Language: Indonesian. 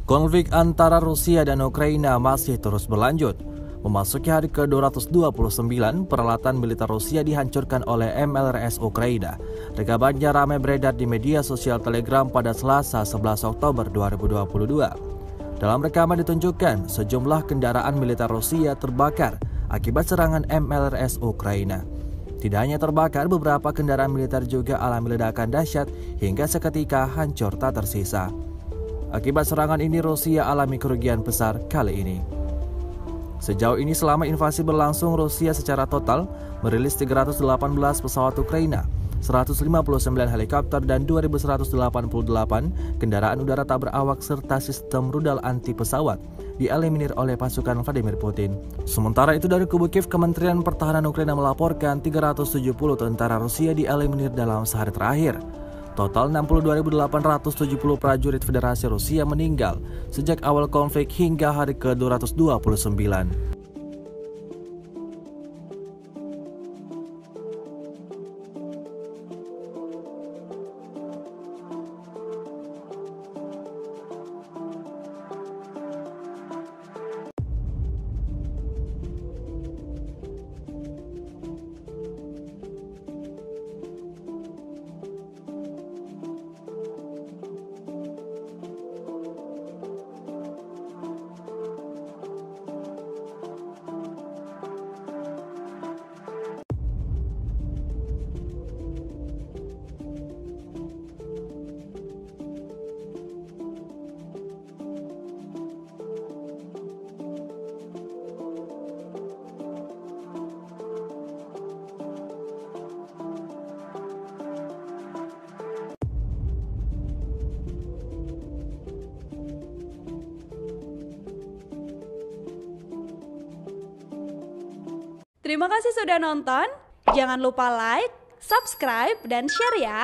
Konflik antara Rusia dan Ukraina masih terus berlanjut. Memasuki hari ke-229, peralatan militer Rusia dihancurkan oleh MLRS Ukraina. Rekamannya ramai beredar di media sosial Telegram pada Selasa 11 Oktober 2022. Dalam rekaman ditunjukkan sejumlah kendaraan militer Rusia terbakar akibat serangan MLRS Ukraina. Tidak hanya terbakar, beberapa kendaraan militer juga alami ledakan dahsyat hingga seketika hancur tak tersisa. Akibat serangan ini, Rusia alami kerugian besar kali ini. Sejauh ini selama invasi berlangsung, Rusia secara total merilis 318 pesawat Ukraina, 159 helikopter dan 2.188 kendaraan udara tak berawak serta sistem rudal anti pesawat dieliminir oleh pasukan Vladimir Putin. Sementara itu dari kubu Kiev, Kementerian Pertahanan Ukraina melaporkan 370 tentara Rusia dieliminir dalam sehari terakhir. Total 62.870 prajurit Federasi Rusia meninggal sejak awal konflik hingga hari ke-229. Terima kasih sudah nonton. Jangan lupa like, subscribe, dan share ya.